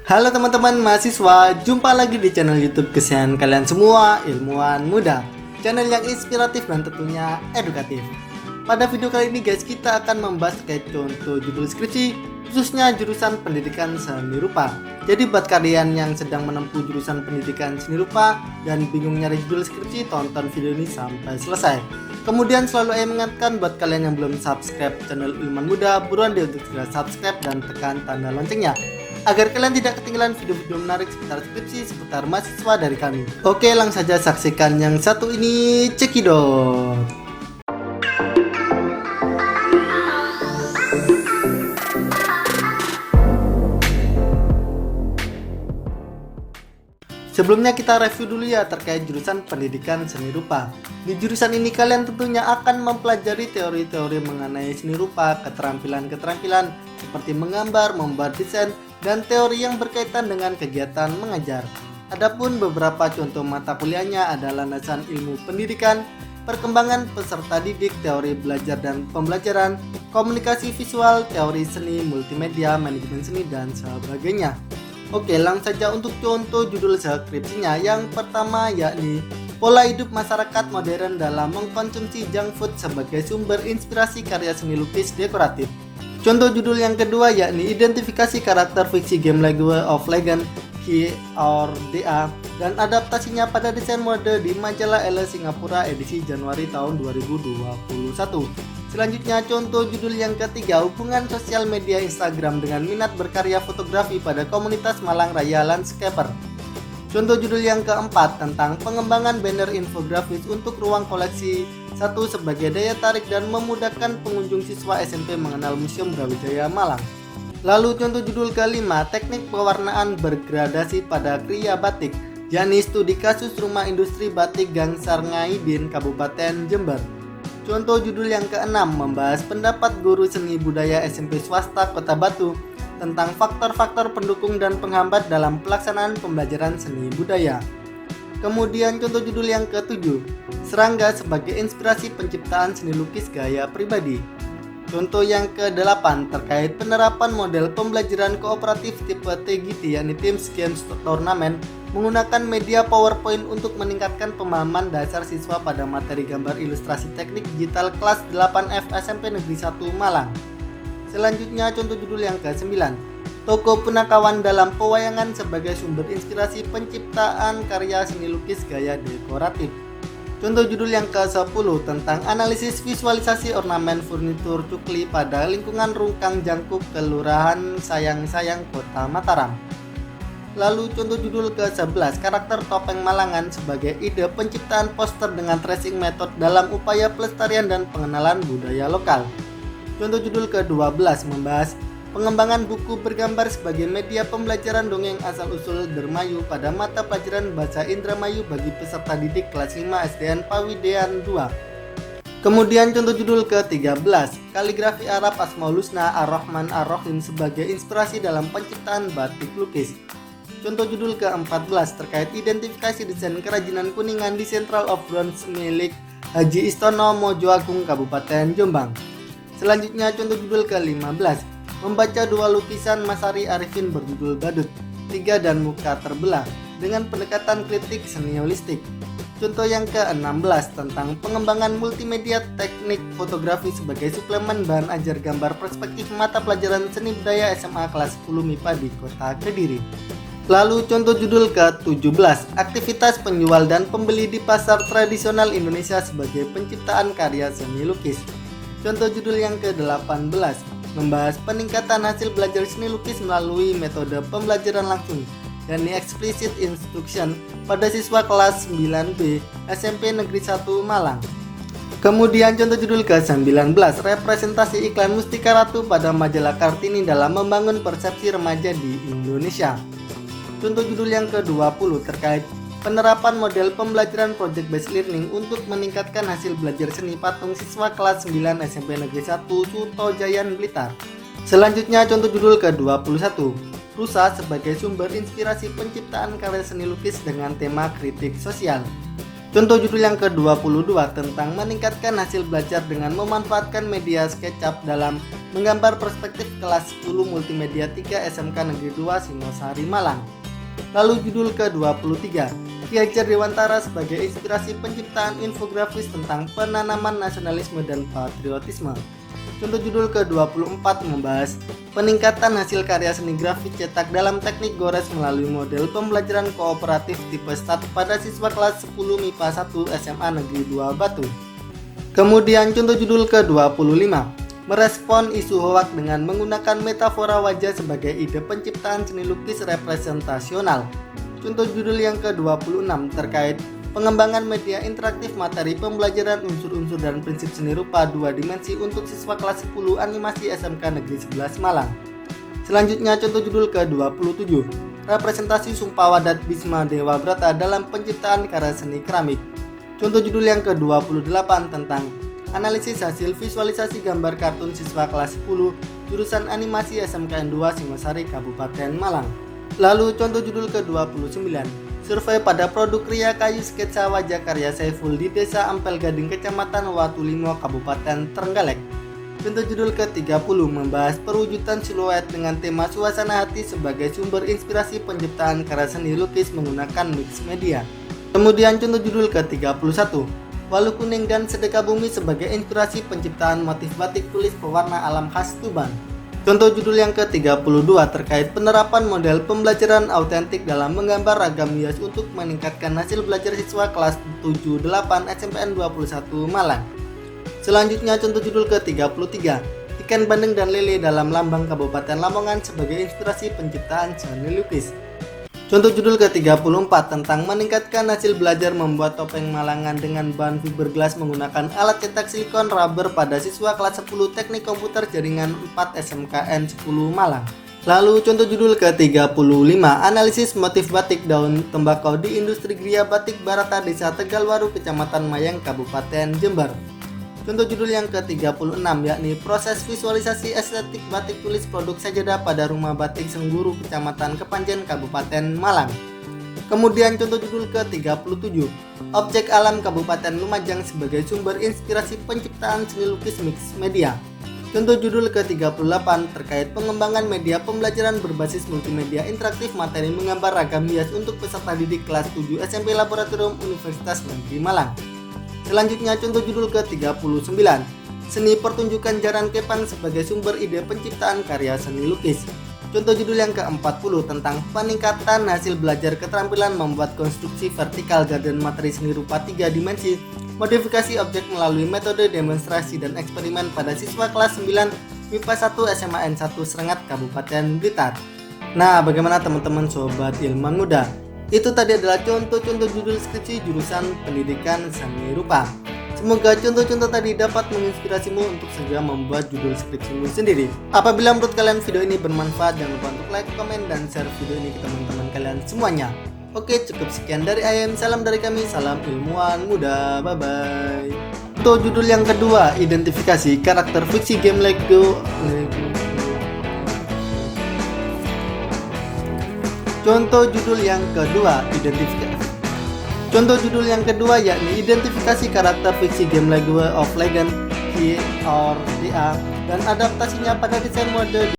Halo teman-teman mahasiswa, jumpa lagi di channel YouTube kesayangan kalian semua, Ilmuwan Muda. Channel yang inspiratif dan tentunya edukatif. Pada video kali ini guys, kita akan membahas terkait contoh judul skripsi, khususnya jurusan pendidikan seni rupa. Jadi buat kalian yang sedang menempuh jurusan pendidikan seni rupa dan bingung nyari judul skripsi, tonton video ini sampai selesai. Kemudian selalu saya mengingatkan buat kalian yang belum subscribe channel Ilmuwan Muda, buruan deh untuk segera subscribe dan tekan tanda loncengnya, agar kalian tidak ketinggalan video-video menarik seputar skripsi seputar mahasiswa dari kami. Oke, langsung saja saksikan yang satu ini, cekidot. Sebelumnya kita review dulu ya terkait jurusan pendidikan seni rupa. Di jurusan ini kalian tentunya akan mempelajari teori-teori mengenai seni rupa, keterampilan-keterampilan seperti menggambar, membuat desain, dan teori yang berkaitan dengan kegiatan mengajar. Adapun beberapa contoh mata kuliahnya adalah landasan ilmu pendidikan, perkembangan peserta didik, teori belajar dan pembelajaran, komunikasi visual, teori seni, multimedia, manajemen seni, dan sebagainya. Oke, langsung saja untuk contoh judul skripsinya. Yang pertama yakni pola hidup masyarakat modern dalam mengkonsumsi junk food sebagai sumber inspirasi karya seni lukis dekoratif. Contoh judul yang kedua yakni identifikasi karakter fiksi game League of Legends KORDA dan adaptasinya pada desain mode di majalah Elle Singapura edisi Januari tahun 2021. Selanjutnya contoh judul yang ketiga, hubungan sosial media Instagram dengan minat berkarya fotografi pada komunitas Malang Raya Landscaper. Contoh judul yang keempat tentang pengembangan banner infografis untuk ruang koleksi 1 sebagai daya tarik dan memudahkan pengunjung siswa SMP mengenal Museum Brawijaya Malang. Lalu contoh judul kelima, teknik pewarnaan bergradasi pada kriya batik, yakni studi kasus rumah industri batik Gang Sarngaidin, Kabupaten Jember. Contoh judul yang keenam membahas pendapat guru seni budaya SMP swasta Kota Batu tentang faktor-faktor pendukung dan penghambat dalam pelaksanaan pembelajaran seni budaya. Kemudian contoh judul yang ketujuh, serangga sebagai inspirasi penciptaan seni lukis gaya pribadi. Contoh yang ke-8 terkait penerapan model pembelajaran kooperatif tipe TGT yakni Teams Games Tournament menggunakan media PowerPoint untuk meningkatkan pemahaman dasar siswa pada materi gambar ilustrasi teknik digital kelas 8F SMP Negeri 1 Malang. Selanjutnya contoh judul yang ke-9, Toko Punakawan dalam pewayangan sebagai sumber inspirasi penciptaan karya seni lukis gaya dekoratif. Contoh judul yang ke-10 tentang analisis visualisasi ornamen furnitur cukli pada lingkungan Rungkang Jangkuk, Kelurahan Sayang-Sayang, Kota Mataram. Lalu contoh judul ke-11, karakter topeng Malangan sebagai ide penciptaan poster dengan tracing method dalam upaya pelestarian dan pengenalan budaya lokal. Contoh judul ke-12 membahas pengembangan buku bergambar sebagai media pembelajaran dongeng asal-usul Dermayu pada mata pelajaran Bahasa Indramayu bagi peserta didik kelas 5 SDN Pawidean 2. Kemudian contoh judul ke-13, kaligrafi Arab Asmaul Husna Ar-Rahman Ar-Rahim sebagai inspirasi dalam penciptaan batik lukis. Contoh judul ke-14 terkait identifikasi desain kerajinan Kuningan di Central of Bronze milik Haji Istono Mojoagung Kabupaten Jombang. Selanjutnya contoh judul ke-15, membaca dua lukisan Masari Arifin berjudul Badut, Tiga dan Muka Terbelah dengan pendekatan kritik seni holistik. Contoh yang ke-16 tentang pengembangan multimedia teknik fotografi sebagai suplemen bahan ajar gambar perspektif mata pelajaran seni budaya SMA kelas 10 MIPA di Kota Kediri. Lalu contoh judul ke-17, aktivitas penjual dan pembeli di pasar tradisional Indonesia sebagai penciptaan karya seni lukis. Contoh judul yang ke-18 membahas peningkatan hasil belajar seni lukis melalui metode pembelajaran langsung, yakni explicit instruction pada siswa kelas 9B SMP Negeri 1 Malang. Kemudian contoh judul ke-19, representasi iklan Mustika Ratu pada majalah Kartini dalam membangun persepsi remaja di Indonesia. Contoh judul yang ke-20 terkait penerapan model pembelajaran project based learning untuk meningkatkan hasil belajar seni patung siswa kelas 9 SMP Negeri 1 Sutojayan Blitar. Selanjutnya contoh judul ke-21, rusa sebagai sumber inspirasi penciptaan karya seni lukis dengan tema kritik sosial. Contoh judul yang ke-22 tentang meningkatkan hasil belajar dengan memanfaatkan media SketchUp dalam menggambar perspektif kelas 10 Multimedia 3 SMK Negeri 2 Singosari Malang. Lalu judul ke-23, Ki Hajar Dewantara sebagai inspirasi penciptaan infografis tentang penanaman nasionalisme dan patriotisme. Contoh judul ke-24 membahas peningkatan hasil karya seni grafis cetak dalam teknik gores melalui model pembelajaran kooperatif tipe STAT pada siswa kelas 10 MIPA 1 SMA Negeri 2 Batu. Kemudian contoh judul ke-25, merespon isu hoak dengan menggunakan metafora wajah sebagai ide penciptaan seni lukis representasional. Contoh judul yang ke-26 terkait pengembangan media interaktif materi pembelajaran unsur-unsur dan prinsip seni rupa 2 dimensi untuk siswa kelas 10 animasi SMK Negeri 11 Malang. Selanjutnya contoh judul ke-27, representasi Sumpah Wadat Bisma Dewa Brata dalam penciptaan karya seni keramik. Contoh judul yang ke-28 tentang analisis hasil visualisasi gambar kartun siswa kelas 10 jurusan animasi SMKN 2 Singosari Kabupaten Malang. Lalu contoh judul ke-29, survei pada produk kria kayu sketsa wajah karya Saiful di Desa Ampel Gading Kecamatan Watulimo Kabupaten Trenggalek. Contoh judul ke-30 membahas perwujudan siluet dengan tema suasana hati sebagai sumber inspirasi penciptaan karya seni lukis menggunakan mix media. Kemudian contoh judul ke-31, Walu Kuning dan Sedekah Bumi sebagai inspirasi penciptaan motif batik tulis pewarna alam khas Tuban. Contoh judul yang ke-32 terkait penerapan model pembelajaran autentik dalam menggambar ragam hias untuk meningkatkan hasil belajar siswa kelas 7-8 SMPN 21 Malang. Selanjutnya contoh judul ke-33, ikan bandeng dan lele dalam lambang Kabupaten Lamongan sebagai inspirasi penciptaan seni lukis. Contoh judul ke-34 tentang meningkatkan hasil belajar membuat topeng Malangan dengan bahan fiberglass menggunakan alat cetak silikon rubber pada siswa kelas 10 Teknik Komputer Jaringan 4 SMKN 10 Malang. Lalu contoh judul ke-35, analisis motif batik daun tembakau di industri Gria Batik Barata Desa Tegalwaru Kecamatan Mayang Kabupaten Jember. Contoh judul yang ke-36 yakni proses visualisasi estetik batik tulis produk sajadah pada Rumah Batik Sengguru Kecamatan Kepanjen Kabupaten Malang. Kemudian contoh judul ke-37, objek alam Kabupaten Lumajang sebagai sumber inspirasi penciptaan seni lukis mix media. Contoh judul ke-38 terkait pengembangan media pembelajaran berbasis multimedia interaktif materi menggambar ragam hias untuk peserta didik kelas 7 SMP Laboratorium Universitas Negeri Malang. Selanjutnya contoh judul ke-39, seni pertunjukan Jaran Kepang sebagai sumber ide penciptaan karya seni lukis. Contoh judul yang ke-40 tentang peningkatan hasil belajar keterampilan membuat konstruksi vertikal garden materi seni rupa 3 dimensi, modifikasi objek melalui metode demonstrasi dan eksperimen pada siswa kelas 9 MIPA 1 SMA N1 Serengat Kabupaten Blitar. Nah, bagaimana teman-teman sobat ilmuwan muda? Itu tadi adalah contoh-contoh judul skripsi jurusan pendidikan seni rupa. Semoga contoh-contoh tadi dapat menginspirasimu untuk segera membuat judul skripsimu sendiri. Apabila menurut kalian video ini bermanfaat, jangan lupa untuk like, komen, dan share video ini ke teman-teman kalian semuanya. Oke, cukup sekian dari IM. Salam dari kami, salam ilmuwan muda. Bye-bye. Untuk judul yang kedua, identifikasi karakter fiksi game Lego. Contoh judul yang kedua, Contoh judul yang kedua yakni identifikasi karakter fiksi game Lego of Legends, Key or DA, dan adaptasinya pada desain mode